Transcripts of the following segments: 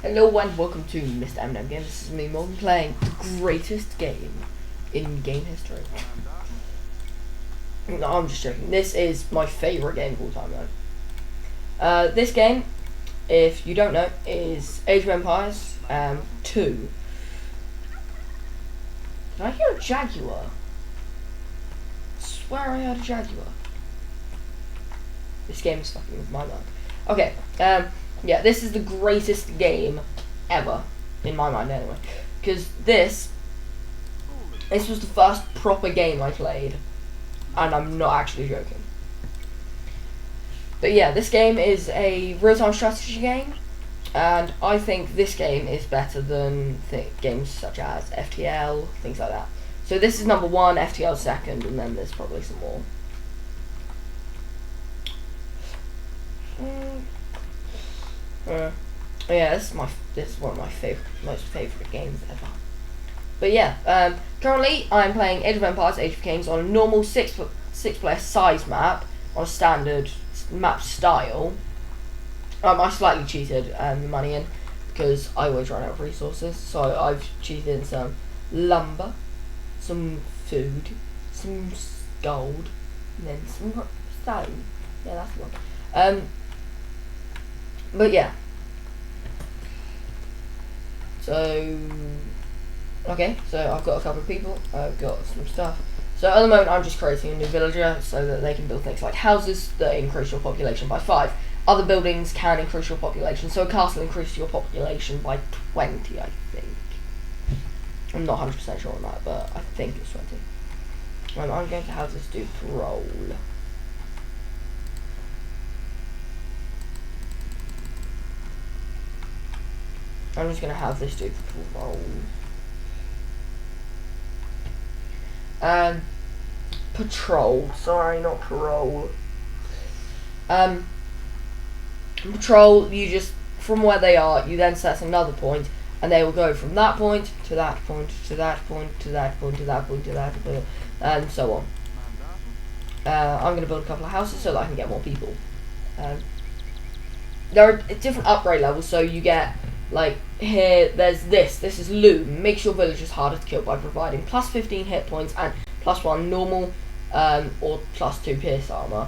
Hello and welcome to Mr. Eminem Games. This is me, Morgan, playing the greatest game in game history. No, I'm just joking. This is my favourite game of all time, though. This game, if you don't know, is Age of Empires 2. Did I hear a jaguar? I swear I heard a jaguar. This game is fucking with my mind. Okay, yeah, this is the greatest game ever, in my mind anyway. Because this was the first proper game I played, and I'm not actually joking. But yeah, this game is a real-time strategy game, and I think this game is better than games such as FTL, things like that. So this is number 1, FTL second, and then there's probably some more. Yeah, this is one of my most favorite games ever. But yeah, currently I'm playing Age of Empires: Age of Kings on a normal six player size map on a standard map style. I slightly cheated the money in because I always run out of resources, so I've cheated in some lumber, some food, some gold, and then some stone. Yeah, that's the one. But yeah. So, okay, so I've got a couple of people, I've got some stuff. So at the moment I'm just creating a new villager so that they can build things like houses that increase your population by 5. Other buildings can increase your population, so a castle increases your population by 20, I think. I'm not 100% sure on that, but I think it's 20. I'm going to have this do patrol. I'm just going to have this do patrol. Patrol. Sorry, not parole. Patrol, you just, from where they are, you then set another point, and they will go from that point to that point to that point to that point to that point to that point, and so on. I'm going to build a couple of houses so that I can get more people. There are different upgrade levels, so you get, like, here, there's this is Loom, makes your villagers harder to kill by providing plus 15 hit points and plus 1 normal, or plus 2 pierce armor.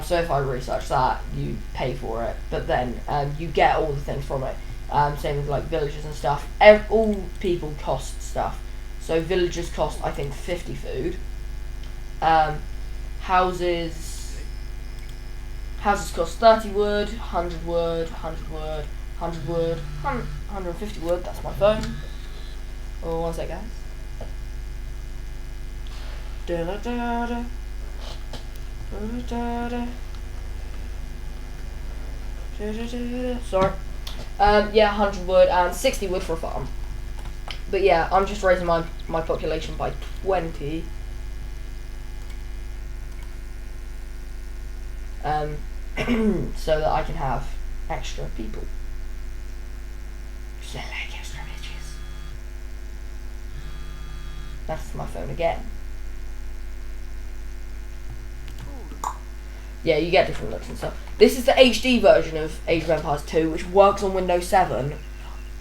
So if I research that, you pay for it, but then you get all the things from it. Same with like villagers and stuff. All people cost stuff. So villagers cost, I think, 50 food. Houses cost 30 wood, 100 wood, 100 wood, 100 wood, 150 wood. That's my phone. Oh, one sec, guys. Sorry. Yeah, 100 wood and 60 wood for a farm. But yeah, I'm just raising my population by 20. So that I can have extra people. So like extra bitches. That's my phone again. Yeah, you get different looks and stuff. This is the HD version of Age of Empires 2, which works on Windows 7,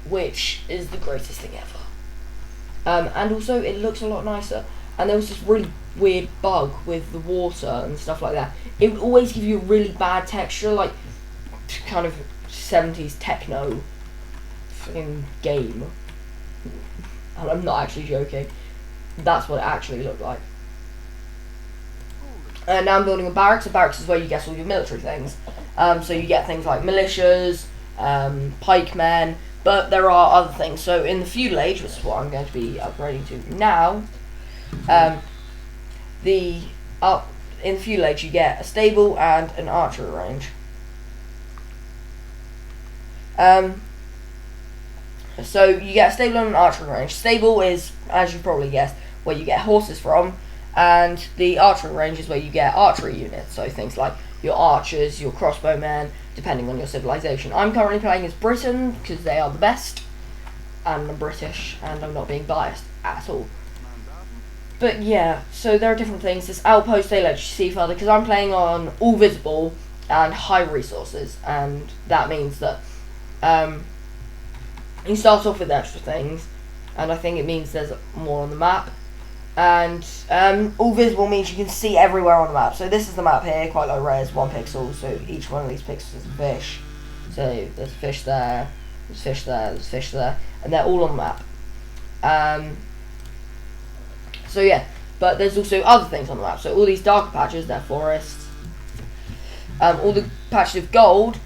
which is the greatest thing ever. And also, it looks a lot nicer. And there was this really weird bug with the water and stuff like that. It would always give you a really bad texture, like kind of 70s techno fucking game. And I'm not actually joking. That's what it actually looked like. Now I'm building a barracks. A barracks is where you get all your military things. So you get things like militias, pikemen, but there are other things. So in the feudal age, which is what I'm going to be upgrading to now, in the feudal age you get a stable and an archery range. So you get a stable and an archery range. Stable is, as you probably guessed, where you get horses from. And the archery range is where you get archery units, so things like your archers, your crossbowmen, depending on your civilization. I'm currently playing as Britain, because they are the best, and I'm British, and I'm not being biased at all. But yeah, so there are different things. This outpost, they let you see further, because I'm playing on all visible and high resources, and that means that He starts off with extra things, and I think it means there's more on the map. And all visible means you can see everywhere on the map. So this is the map here, quite low res, 1 pixel. So each one of these pixels is a fish. So there's a fish there, there's fish there, there's fish there, and they're all on the map. So yeah, but there's also other things on the map. So all these darker patches, they're forests. All the patches of gold.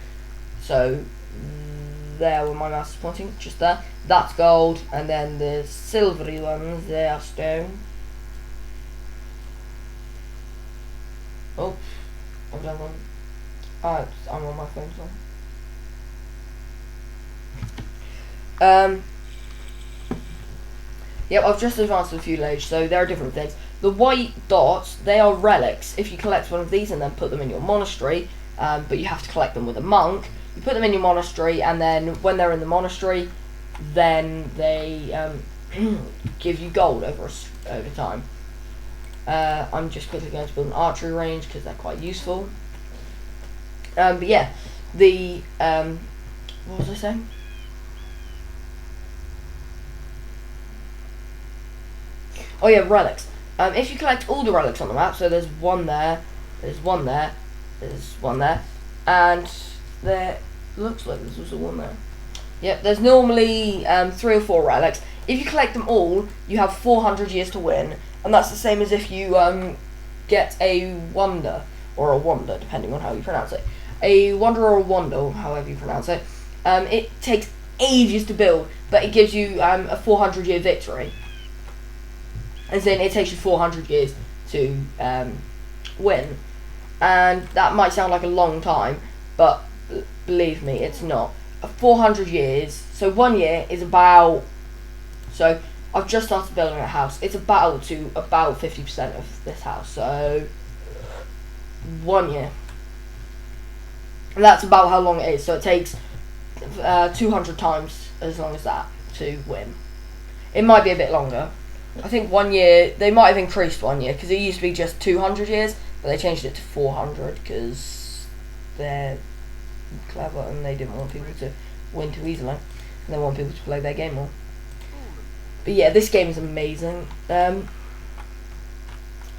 So there where my mouse is pointing, just there. That's gold, and then the silvery ones, they are stone. Oh, I've done one. I'm on my phone, sorry. Yep, I've just advanced a few layers, so there are different things. The white dots, they are relics. If you collect one of these and then put them in your monastery, but you have to collect them with a monk, you put them in your monastery, and then when they're in the monastery, then they give you gold over time. I'm just quickly going to build an archery range because they're quite useful. But yeah, the what was I saying? Oh yeah, relics. If you collect all the relics on the map, so there's one there, there's one there, there's one there, and there looks like there's also one there. Yep, there's normally 3 or 4 relics. If you collect them all, you have 400 years to win, and that's the same as if you get a wonder, or a wonder, depending on how you pronounce it. A wonder or a wando, however you pronounce it. It takes ages to build, but it gives you a 400-year victory. As in, it takes you 400 years to win. And that might sound like a long time, but believe me, it's not. 400 years, so 1 year is about... So, I've just started building a house. It's about 50% of this house, so... 1 year. And that's about how long it is, so it takes 200 times as long as that to win. It might be a bit longer. I think 1 year, they might have increased 1 year, because it used to be just 200 years, but they changed it to 400, because they're clever and they didn't want people to win too easily, and they want people to play their game more. But yeah, this game is amazing.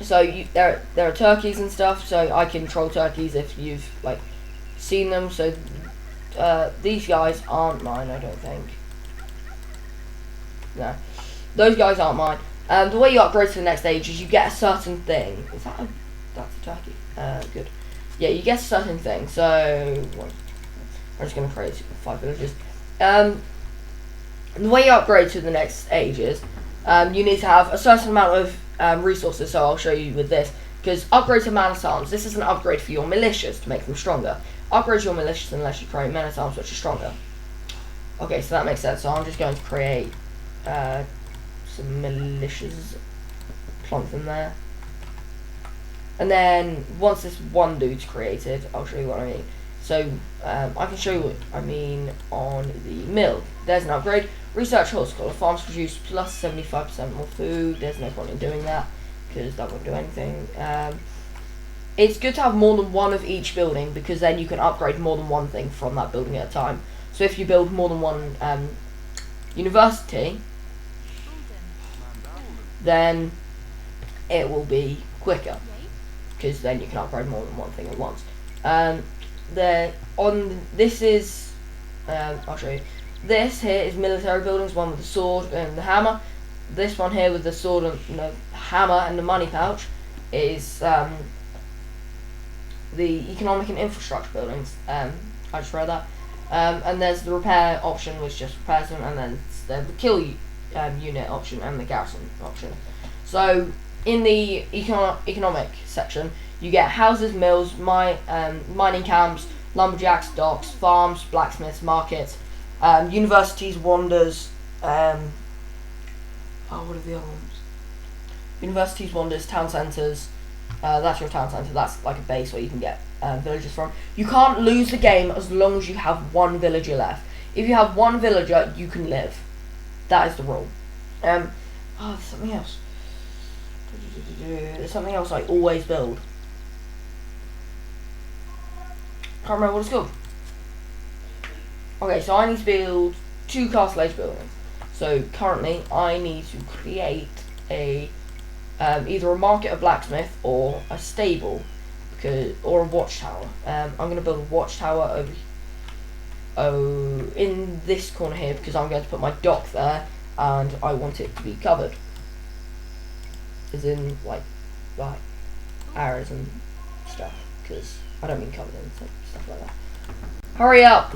So there are turkeys and stuff, so I can troll turkeys if you've like seen them. So these guys aren't mine, I don't think. No. Those guys aren't mine. The way you upgrade to the next stage is you get a certain thing. Is that that's a turkey? Good. Yeah, you get a certain thing. So I'm just going to create 5 villages. The way you upgrade to the next stage is you need to have a certain amount of resources. So I'll show you with this. Because upgrade to man at arms. This is an upgrade for your militias to make them stronger. Upgrade your militias unless you create men at arms which are stronger. Okay, so that makes sense. So I'm just going to create some militias, plonk them there, and then once this one dude's created, I'll show you what I mean. So I can show you what I mean on the mill. There's an upgrade. Research horticulture farms produce plus 75% more food. There's no point in doing that because that won't do anything. It's good to have more than one of each building because then you can upgrade more than one thing from that building at a time. So if you build more than one university, then it will be quicker because then you can upgrade more than one thing at once. I'll show you. This here is military buildings, one with the sword and the hammer. This one here with the sword and the hammer and the money pouch is the economic and infrastructure buildings. I just read that. And there's the repair option, which just repairs them, and then there's the kill unit option and the garrison option. So in the economic section, you get houses, mills, mining camps, lumberjacks, docks, farms, blacksmiths, markets, universities, wonders. What are the other ones? Universities, wonders, town centres. That's your town centre. That's like a base where you can get villagers from. You can't lose the game as long as you have one villager left. If you have one villager, you can live. That is the rule. There's something else. There's something else I always build. Can't remember what it's called. Okay, so I need to build 2 castle age buildings. So currently I need to create a either a market, a blacksmith, or a stable, or a watchtower. I'm going to build a watchtower in this corner here because I'm going to put my dock there and I want it to be covered, as in like arrows and stuff, because I don't mean covered in stuff like that. Hurry up!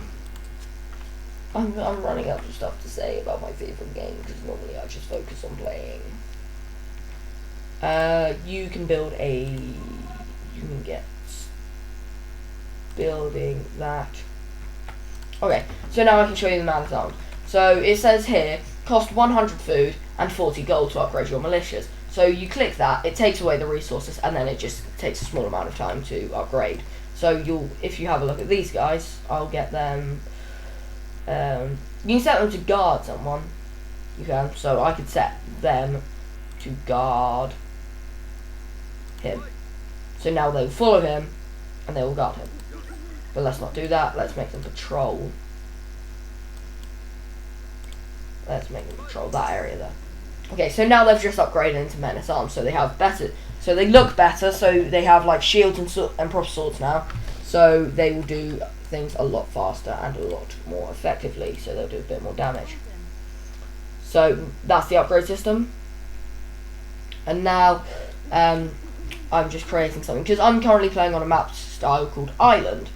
I'm running out of stuff to say about my favourite game because normally I just focus on playing. You can build you can get building that. Okay, so now I can show you the man at arms. So it says here, cost 100 food and 40 gold to upgrade your militias. So you click that, it takes away the resources, and then it just takes a small amount of time to upgrade. So if you have a look at these guys, I'll get them. You can set them to guard someone. You can. So I could set them to guard him. So now they will follow him, and they will guard him. But let's not do that. Let's make them patrol. Let's make them patrol that area there. Okay, so now they've just upgraded into men at arms, so they have better. So they look better. So they have like shields and proper swords now. So they will do things a lot faster and a lot more effectively. So they'll do a bit more damage. So that's the upgrade system. And now I'm just creating something because I'm currently playing on a map style called Island.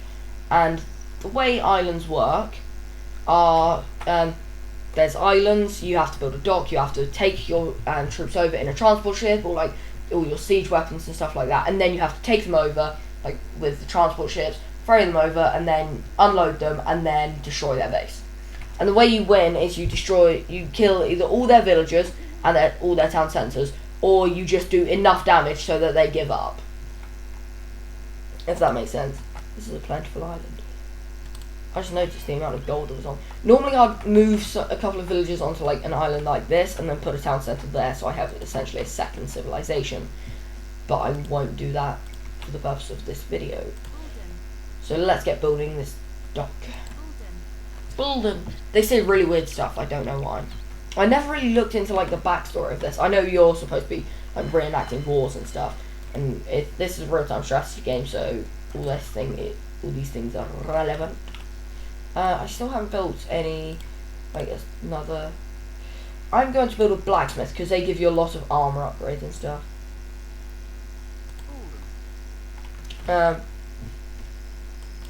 And the way islands work are, there's islands, you have to build a dock, you have to take your troops over in a transport ship, or like all your siege weapons and stuff like that, and then you have to take them over, like with the transport ships, ferry them over, and then unload them, and then destroy their base. And the way you win is you kill either all their villagers and all their town centres, or you just do enough damage so that they give up. If that makes sense. This is a plentiful island. I just noticed the amount of gold that was on. Normally I'd move a couple of villages onto like an island like this and then put a town centre there, so I have essentially a second civilization. But I won't do that for the purpose of this video. So let's get building this dock. Building. They say really weird stuff, I don't know why. I never really looked into like the backstory of this. I know you're supposed to be like reenacting wars and stuff, and this is a real-time strategy game, so all these things are relevant. I still haven't built any, like another. I'm going to build a blacksmith because they give you a lot of armor upgrades and stuff.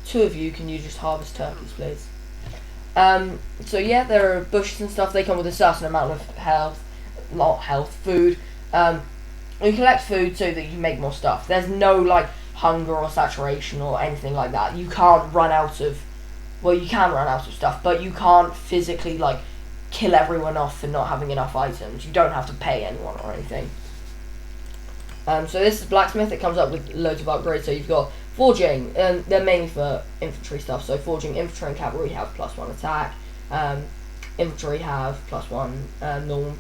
Two of you, can you just harvest turkeys, please? So yeah, there are bushes and stuff. They come with a certain amount of food. You collect food so that you can make more stuff. There's no like hunger or saturation or anything like that. You can't run out of, well, you can run out of stuff, but you can't physically like kill everyone off for not having enough items. You don't have to pay anyone or anything. So this is blacksmith. It comes up with loads of upgrades. So you've got forging, and they're mainly for infantry stuff. So forging, infantry and cavalry have +1 attack. Infantry have +1 normal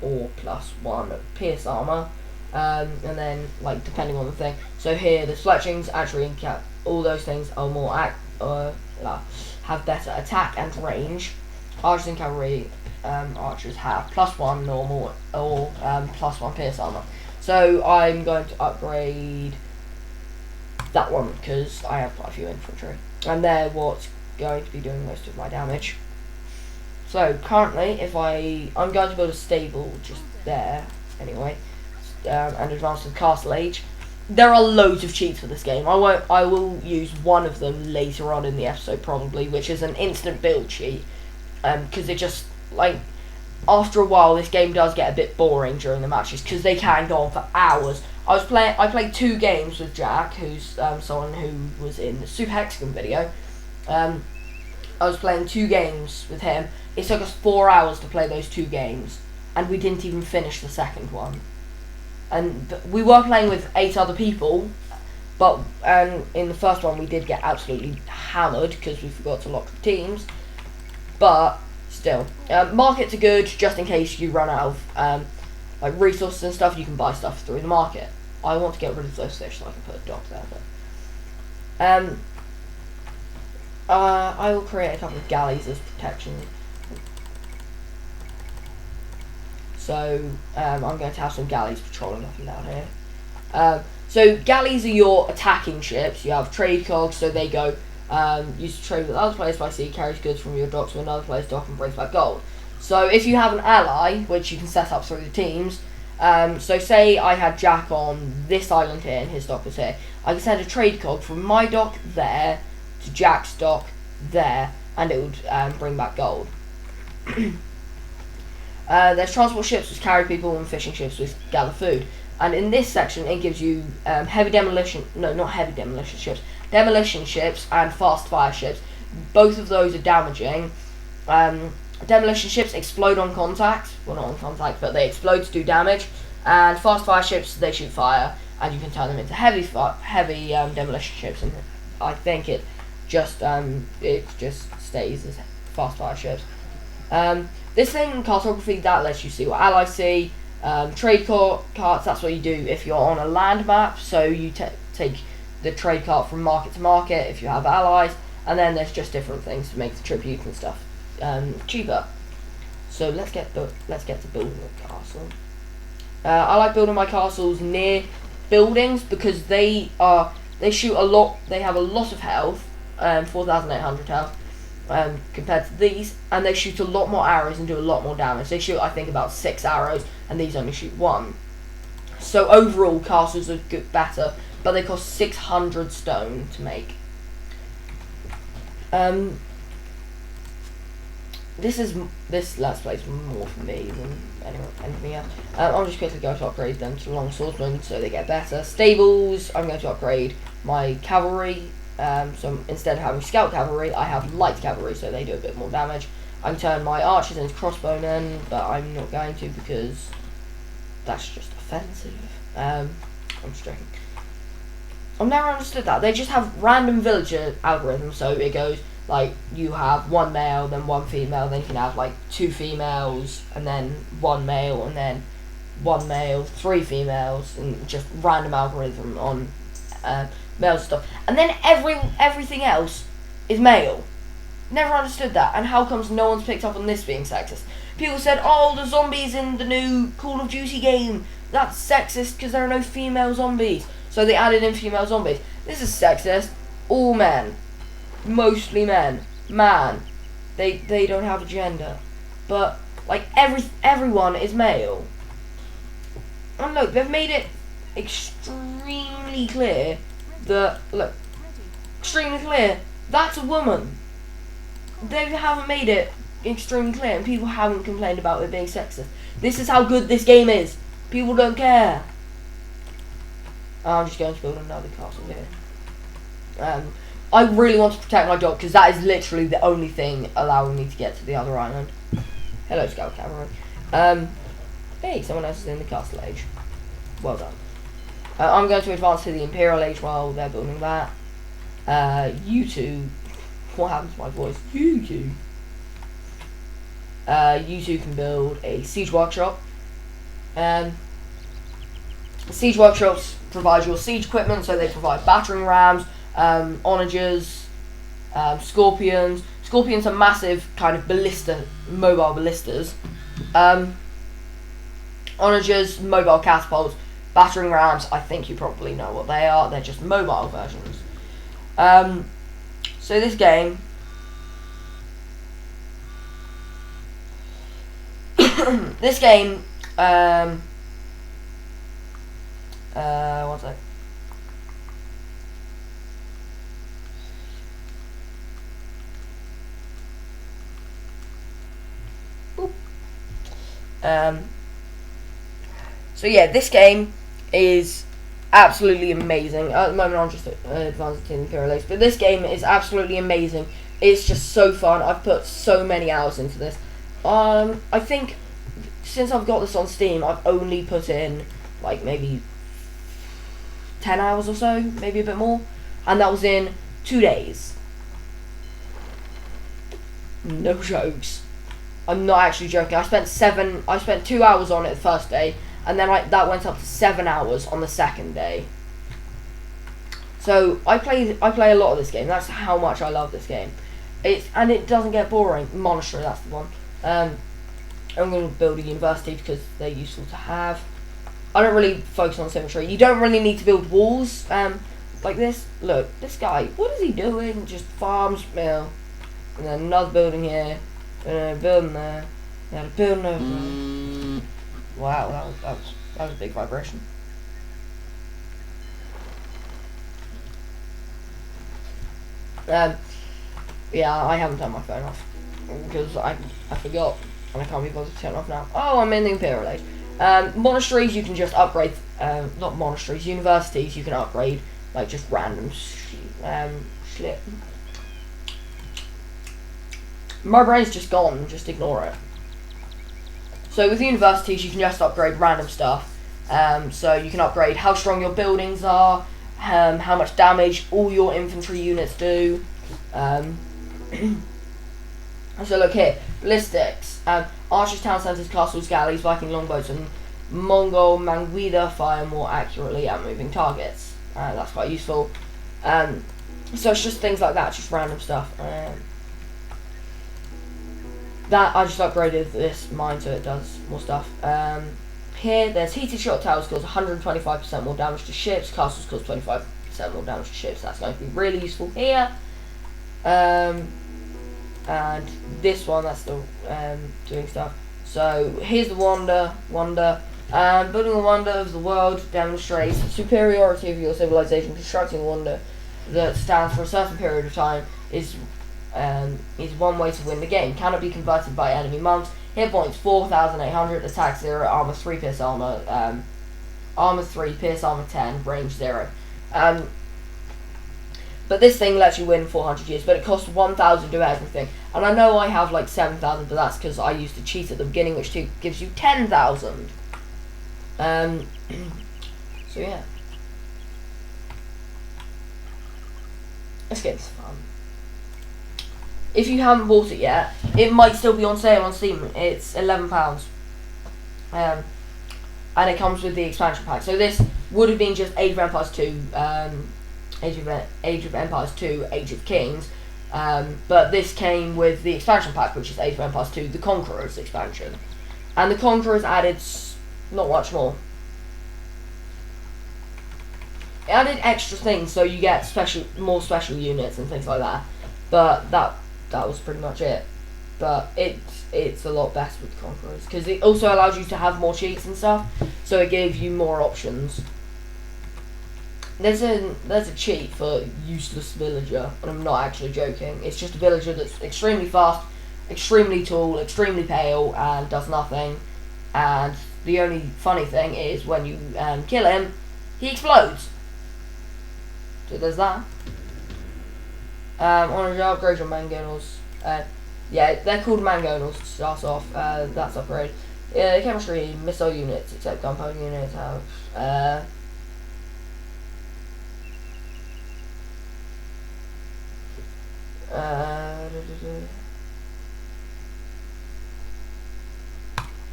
or +1 pierce armor. And then like depending on the thing. So here there's fletchings, archery, and all those things are more have better attack and range. Archers and cavalry archers have +1 normal or +1 pierce armor. So I'm going to upgrade that one because I have quite a few infantry, and they're what's going to be doing most of my damage. So currently, I'm going to build a stable just there anyway, and advance to the castle age. There are loads of cheats for this game. I will use one of them later on in the episode probably, which is an instant build cheat, because it just like. After a while, this game does get a bit boring during the matches because they can go on for hours. I played 2 games with Jack, who's someone who was in the Super Hexagon video. I was playing 2 games with him. It took us 4 hours to play those 2 games, and we didn't even finish the second one. And we were playing with 8 other people, but in the first one we did get absolutely hammered because we forgot to lock the teams. But still, markets are good just in case you run out of like resources and stuff. You can buy stuff through the market. I want to get rid of those fish so I can put a dock there. But I will create a couple of galleys as protection. So I'm going to have some galleys patrolling up and down here. So galleys are your attacking ships. You have trade cogs, so they go used to trade with other players by sea, carries goods from your dock to another player's dock and brings back gold. So if you have an ally, which you can set up through the teams, so say I had Jack on this island here and his dock was here, I can send a trade cog from my dock there to Jack's dock there, and it would bring back gold. There's transport ships which carry people and fishing ships which gather food. And in this section, it gives you demolition ships and fast fire ships. Both of those are damaging. Demolition ships explode on contact. Well, not on contact, but they explode to do damage. And fast fire ships, they shoot fire, and you can turn them into heavy demolition ships. And I think it just stays as fast fire ships. This thing, cartography, that lets you see what allies see. Trade carts, that's what you do if you're on a land map. So you take the trade cart from market to market if you have allies, and then there's just different things to make the tribute and stuff cheaper. So let's get to building a castle. I like building my castles near buildings because they shoot a lot. They have a lot of health, 4,800 health. Compared to these, and they shoot a lot more arrows and do a lot more damage. They shoot, I think, about 6 arrows, and these only shoot 1. So overall, castles are better, but they cost 600 stone to make. This Let's Play is more for me than anything else. I'll just quickly go to upgrade them to long swordsmen so they get better. Stables, I'm going to upgrade my cavalry. So instead of having scout cavalry, I have light cavalry, so they do a bit more damage. I can turn my archers into crossbowmen, but I'm not going to because that's just offensive. I'm just joking. I've never understood that. They just have random villager algorithms, so it goes like you have 1 male, then 1 female, then you can have like 2 females, and then 1 male, and then 1 male, 3 females, and just random algorithm on male stuff, and then everything else is male. Never understood that, and how comes no one's picked up on this being sexist? People said, oh, the zombies in the new Call of Duty game, that's sexist because there are no female zombies, so they added in female zombies. This is sexist. All men, mostly men, man, they don't have a gender, but like everyone is male. And look, they've made it extremely clear that, look, extremely clear, that's a woman. They haven't made it extremely clear, and people haven't complained about it being sexist. This is how good this game is. People don't care. I'm just going to build another castle here. I really want to protect my dock, because that is literally the only thing allowing me to get to the other island. Hello, Scout Cameron. Hey, someone else is in the Castle Age. Well done. I'm going to advance to the Imperial Age while they're building that. You two... What happened to my voice? You two. You two can build a siege workshop. Siege workshops provide your siege equipment, so they provide battering rams, onagers, scorpions. Scorpions are massive kind of mobile ballistas. Onagers, mobile catapults. Battering rams, I think you probably know what they are. They're just mobile versions. So this game... this game... one sec. So yeah, this game is absolutely amazing. At the moment I'm just advancing to the Imperial Age, but this game is absolutely amazing. It's just so fun. I've put so many hours into this. I think since I've got this on Steam, I've only put in like maybe 10 hours or so, maybe a bit more, and that was in 2 days. No jokes. I'm not actually joking. I spent 2 hours on it the first day, and then that went up to 7 hours on the second day. So I play a lot of this game. That's how much I love this game. And it doesn't get boring. Monastery, that's the one. I'm going to build a university because they're useful to have. I don't really focus on symmetry. You don't really need to build walls like this. Look, this guy, what is he doing? Just farms mill. And then another building here. And a building there. And a building over there. Wow, that was a big vibration. Yeah, I haven't turned my phone off because I forgot and I can't be bothered to turn it off now. Oh, I'm in the Imperial Age. Monasteries you can just upgrade. Not monasteries, universities you can upgrade like just random shit. My brain's just gone. Just ignore it. So with universities you can just upgrade random stuff. So you can upgrade how strong your buildings are, how much damage all your infantry units do. So look here, ballistics, archers, town centers, castles, galleys, Viking longbows, and Mongol Manguida fire more accurately at moving targets. That's quite useful. So it's just things like that, just random stuff. That I just upgraded this mine so it does more stuff. Here there's heated shot towers cause 125% more damage to ships, castles cause 25% more damage to ships. That's going to be really useful here. And this one, that's still doing stuff. So here's the wonder. Building the wonder of the world demonstrates the superiority of your civilization. Constructing a wonder that stands for a certain period of time is one way to win the game. Cannot be converted by enemy monks. Hit points 4,800, attack 0, armor 3, pierce armor, armor 3, pierce armor 10, range 0. But this thing lets you win 400 years, but it costs 1,000 to do everything. And I know I have like 7,000, but that's because I used to cheat at the beginning, which gives you 10,000. So yeah. This game's fun. If you haven't bought it yet, it might still be on sale on Steam. It's £11. And it comes with the expansion pack. So this would have been just Age of Empires 2, Age of Empires 2, Age of Kings. But this came with the expansion pack, which is Age of Empires 2, the Conquerors expansion. And the Conquerors added not much more. It added extra things, so you get more special units and things like that. But that was pretty much it. But it's a lot better with the Conquerors because it also allows you to have more cheats and stuff, so it gives you more options. There's a cheat for useless villager, and I'm not actually joking. It's just a villager that's extremely fast, extremely tall, extremely pale, and does nothing. And the only funny thing is when you kill him, he explodes. So there's that. On to upgrade your mangonels. Yeah, they're called mangonels to start off. That's upgrade. Chemistry, missile units, except gunpowder units have.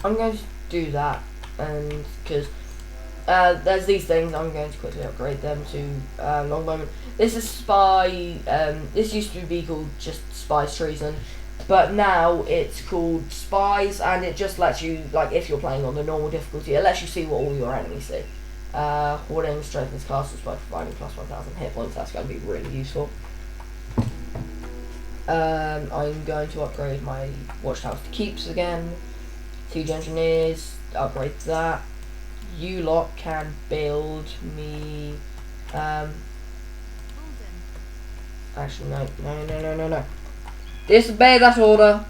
I'm going to do that, and because there's these things, I'm going to quickly upgrade them to longbowmen. This is spy. This used to be called just spies treason, but now it's called spies, and it just lets you, like, if you're playing on the normal difficulty, it lets you see what all your enemies see. Hoarding strengthens castles by providing plus 1,000 hit points. That's going to be really useful. I'm going to upgrade my watchtowers to keeps again. Siege engineers, upgrade that. You lot can build me. Actually, no. Disobey that order.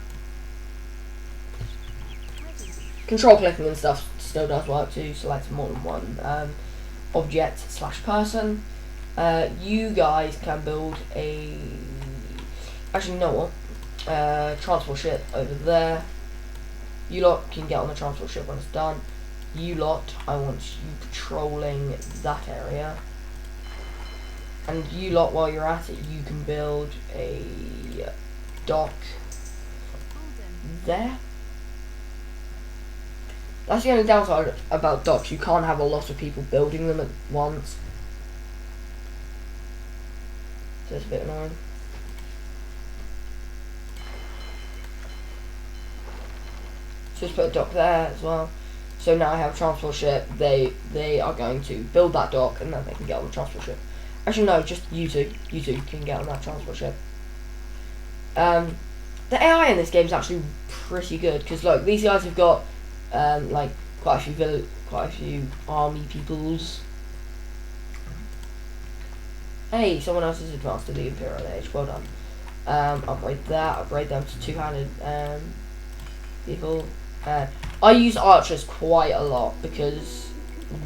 Control clicking and stuff still does work to select more than one object / person. You guys can build a. Actually, you know what? Transport ship over there. You lot can get on the transport ship when it's done. You lot, I want you patrolling that area. And you lot, while you're at it, you can build a dock there. That's the only downside about docks. You can't have a lot of people building them at once. So it's a bit annoying. Just put a dock there as well. So now I have a transport ship. They are going to build that dock and then they can get on the transport ship. Actually no, just you two. You two can get on that transport ship. The AI in this game is actually pretty good because look, these guys have got like quite a few army peoples. Hey, someone else has advanced to the Imperial Age. Well done. Upgrade that. Upgrade them to two-handed people. I use archers quite a lot because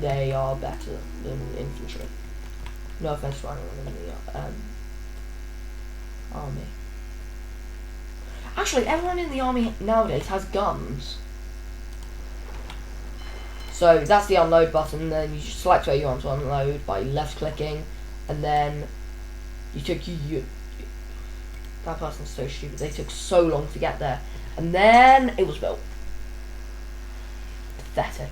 they are better than infantry. No offense to anyone in the army. Actually, everyone in the army nowadays has guns. So that's the unload button. Then you just select where you want to unload by left clicking, and then you took that person's so stupid. They took so long to get there, and then it was built. Pathetic.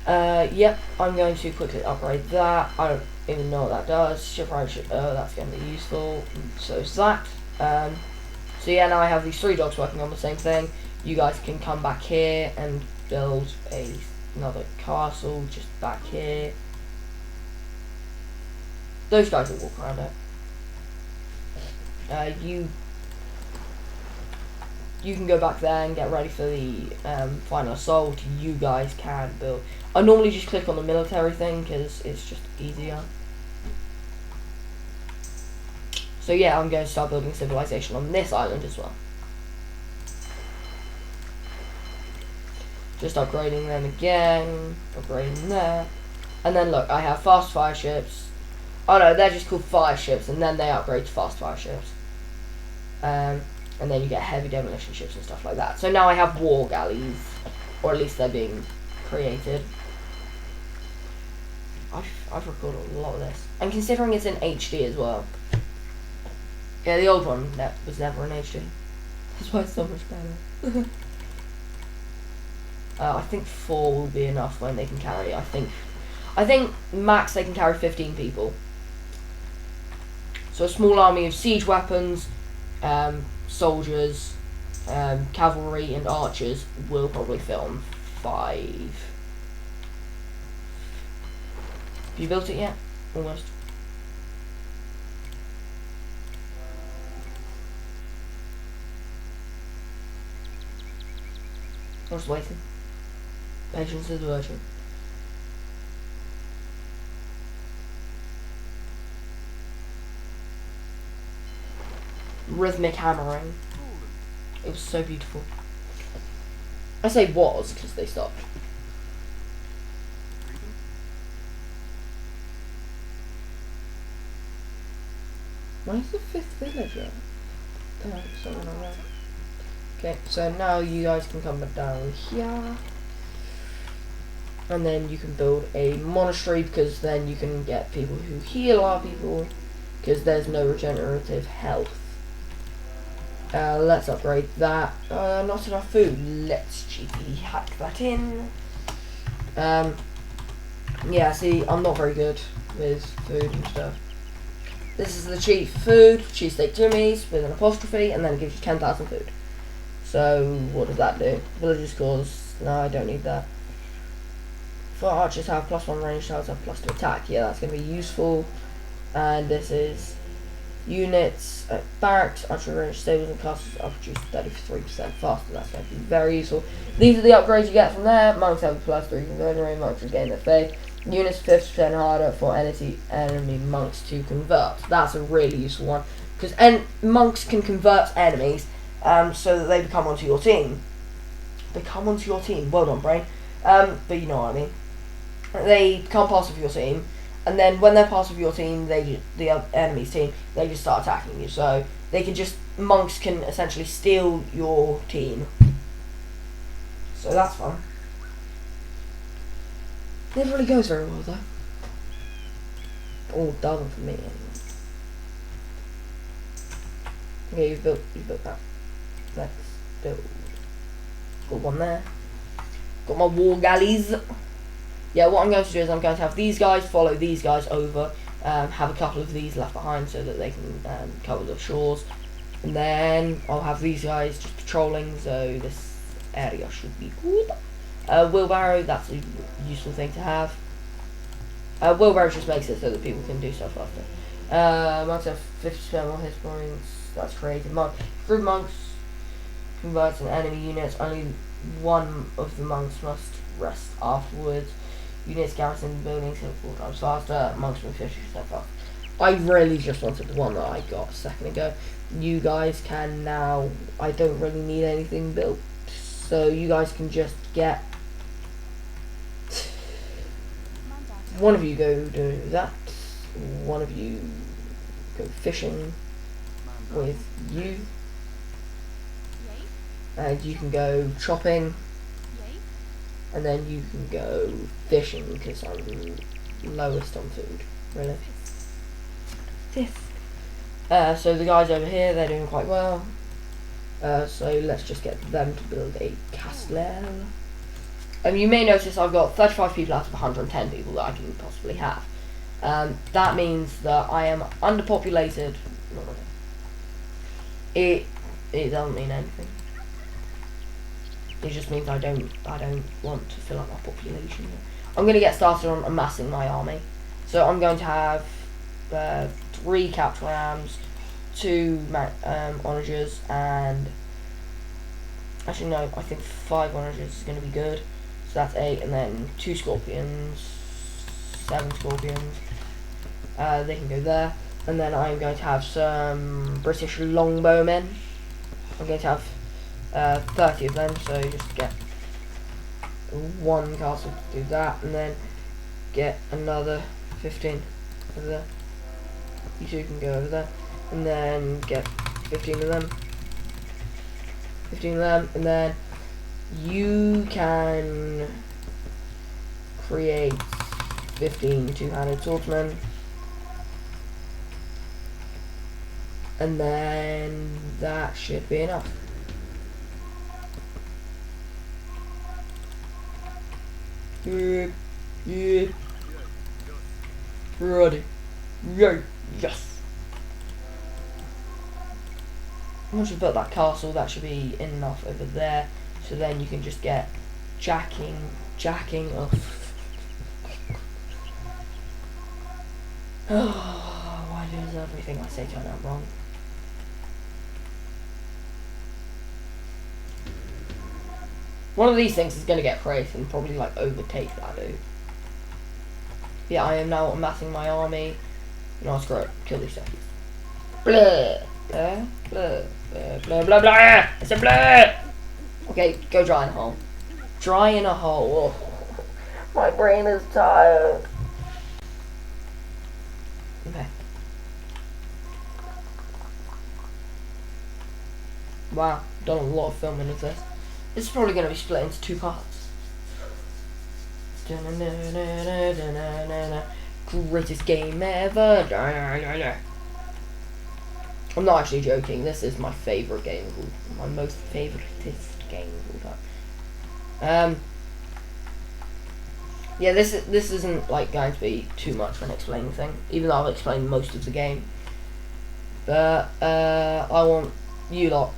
Yep, I'm going to quickly upgrade that. I don't even know what that does. Ship right, ship. That's going to be useful. So is that. So yeah, now I have these 3 dogs working on the same thing. You guys can come back here and build another castle just back here. Those guys will walk around it. You can go back there and get ready for the final assault. You guys can build. I normally just click on the military thing because it's just easier. So yeah, I'm going to start building civilization on this island as well. Just upgrading them again, upgrading there. And then look, I have fast fire ships. Oh no, they're just called fire ships, and then they upgrade to fast fire ships. And then you get heavy demolition ships and stuff like that. So now I have war galleys, or at least they're being created. I've recorded a lot of this. And considering it's in HD as well. Yeah, the old one that was never in HD. That's why it's so much better. I think 4 will be enough when they can carry. I think max they can carry 15 people. So a small army of siege weapons, soldiers, cavalry, and archers will probably fit on 5. Have you built it yet? Almost. I'm just waiting. Patience is a virtue. Rhythmic hammering. It was so beautiful. I say was because they stopped. Where's the 5th villager? Oh, someone around. Okay, so now you guys can come down here. And then you can build a monastery because then you can get people who heal our people because there's no regenerative health. Let's upgrade that. Not enough food. Let's cheaply hack that in. Yeah, see, I'm not very good with food and stuff. This is the cheap food, cheesesteak jimmies with an apostrophe, and then it gives you 10,000 food. So, what does that do? Villagers cause, no, I don't need that. For archers have +1 range, shells have +2 attack. Yeah, that's going to be useful. And this is units, barracks, archery range, stables and castles are produced 33% faster. That's going to be very useful. These are the upgrades you get from there. Monks have a +3 conversion rate, monks regain their faith. Units 50% harder for enemy monks to convert. That's a really useful one because monks can convert enemies so that they become onto your team. Become onto your team. Well done, brain. But you know what I mean. They become part of your team, and then when they're part of your team, the enemy's team, they just start attacking you. So monks can essentially steal your team. So that's fun. Never really goes very well though. Oh, doesn't for me anyway. Okay, you've built that. Let's build. Got one there. Got my war galleys. Yeah, what I'm going to do is I'm going to have these guys follow these guys over, have a couple of these left behind so that they can cover the shores. And then I'll have these guys just patrolling, so this area should be good. Wheelbarrow, that's a useful thing to have. Wheelbarrow just makes it so that people can do stuff after. Monks have 50% more hit points, that's created. Group monks converts an enemy units, only one of the monks must rest afterwards. Units garrison buildings hit 4 times faster, monks move 50% faster. I really just wanted the one that I got a second ago. You guys can now, I don't really need anything built, so you guys can just get, one of you go do that, one of you go fishing with you, and you can go chopping, and then you can go fishing because I'm lowest on food, really. So the guys over here, they're doing quite well. So let's just get them to build a castle. You may notice I've got 35 people out of 110 people that I can possibly have. That means that I am underpopulated. It doesn't mean anything. It just means I don't want to fill up my population. I'm going to get started on amassing my army. So I'm going to have 3 capture rams, 2 onagers, and actually no, I think 5 onagers is going to be good. So that's 8, and then 2 scorpions, 7 scorpions. They can go there, and then I'm going to have some British longbowmen. I'm going to have 30 of them, so just get 1 castle to do that, and then get another 15 over there. You 2 can go over there, and then get 15 of them. 15 of them, and then you can create 15 two-handed swordsmen, and then that should be enough. Yeah. Ready. Yeah. Yes. Once you've built that castle, that should be enough over there. So then you can just get jacking off. Oh, why does everything I say turn out wrong? One of these things is going to get praised and probably like overtake that dude. Yeah, I am now amassing my army. No, screw it. Kill these seckies. Blah, blah, blah, blah, blah, blah, blah. I said blah. Okay, go dry in a hole. Dry in a hole. Oh, my brain is tired. Okay. Wow, done a lot of filming of this. This is probably going to be split into 2 parts. Greatest game ever. I'm not actually joking. This is my favourite game of all, my most favouriteest game of all time. Yeah, this isn't like going to be too much of an explaining thing, even though I've explained most of the game. But I want you lot.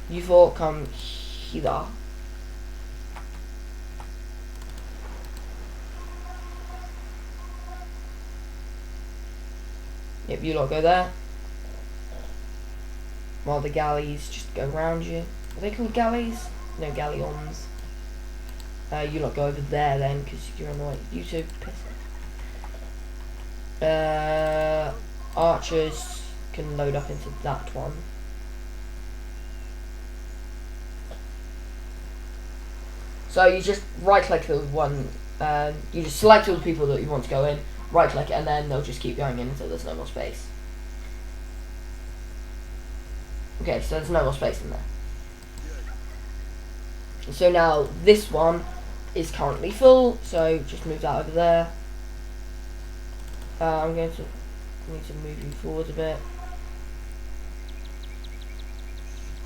You 4 come here. Yep, you lot go there. While the galleys just go around you. Are they called galleys? No, galleons. You lot go over there then, because you're on the way. You 2, piss. Archers can load up into that one. So you just right click the one, you just select all the people that you want to go in, right click it, and then they'll just keep going in until there's no more space. Okay, so there's no more space in there. So now this one is currently full, so just move that over there. I'm going to need to move you forward a bit.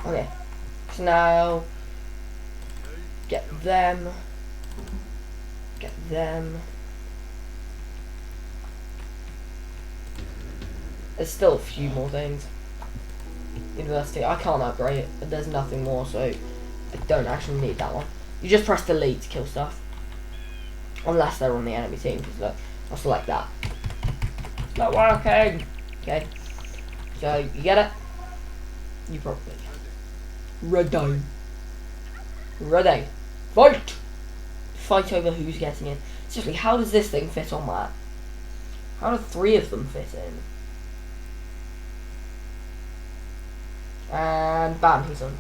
Okay, so now get them, them. There's still a few more things. University, I can't upgrade it, but there's nothing more, so I don't actually need that one. You just press delete to kill stuff. Unless they're on the enemy team, because look, I'll select that. It's not working! Okay. So, you get it? You probably Ready. Ready. Fight! Fight over who's getting in. Seriously, how does this thing fit on that? How do 3 of them fit in? And bam, he's on.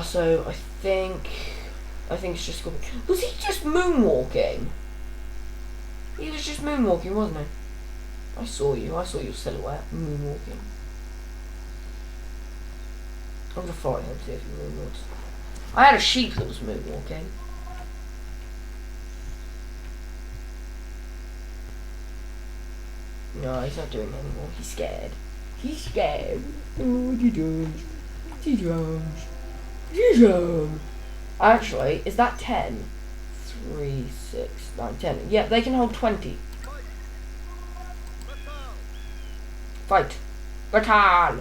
So I think it's just Scorpion. Was he just moonwalking? He was just moonwalking, wasn't he? I saw your silhouette moonwalking. I'm gonna follow him, see if he moonwalks. I had a sheep that was moonwalking. No, he's not doing it anymore. He's scared. He's scared. Oh, he does. He does. He does. Actually, is that 10? 3, 6, 9, 10. Yeah, they can hold 20. Fight. Batal.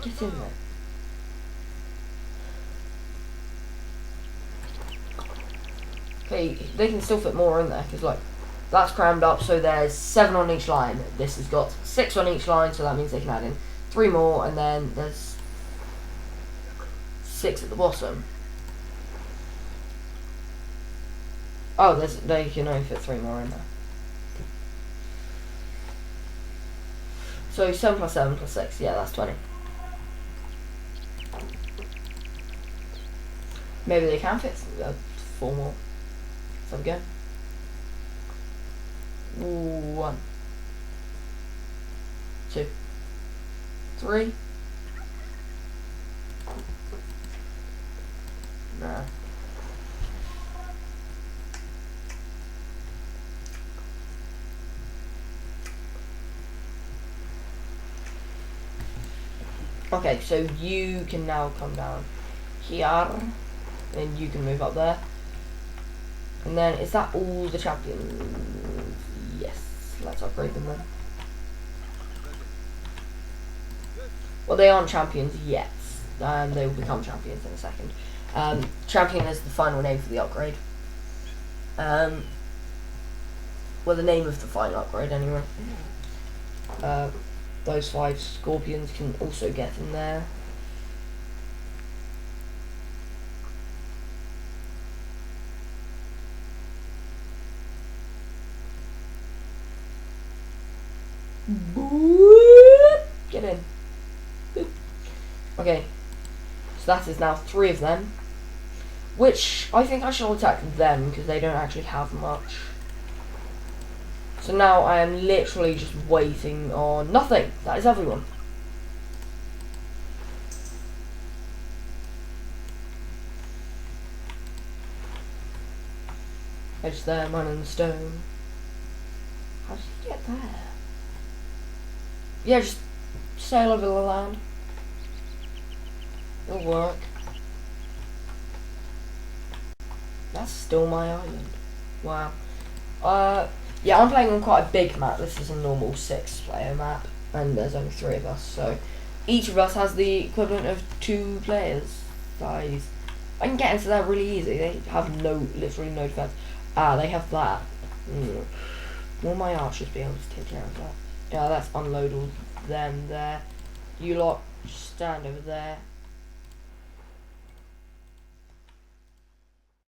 Get in there. Okay, they can still fit more in there, because, like, that's crammed up, so there's 7 on each line. This has got 6 on each line, so that means they can add in 3 more, and then there's 6 at the bottom. Oh, they can only fit 3 more in there. So 7 plus 7 plus 6, yeah, that's 20. Maybe they can fit 4 more. So we go. 1, 2, 3. Nah. Okay, so you can now come down here, and you can move up there. And then, is that all the champions? Yes, let's upgrade them then. Well, they aren't champions yet. They will become champions in a second. Champion is the final name for the upgrade. Well, the name of the final upgrade, anyway. Those 5 scorpions can also get in there. Get in. Okay, so that is now 3 of them, which I think I shall attack them because they don't actually have much. So now I am literally just waiting on nothing. That is everyone. Edge there, man in the stone. How did he get there? Yeah, just sail over the land. It'll work. That's still my island. Wow. Yeah, I'm playing on quite a big map. This is a normal 6-player map, and there's only 3 of us, so each of us has the equivalent of 2 players size. I can get into that really easy. They have literally no defense. They have that. Will my archers be able to take care of that? Yeah, let's unload all them there. You lot, just stand over there.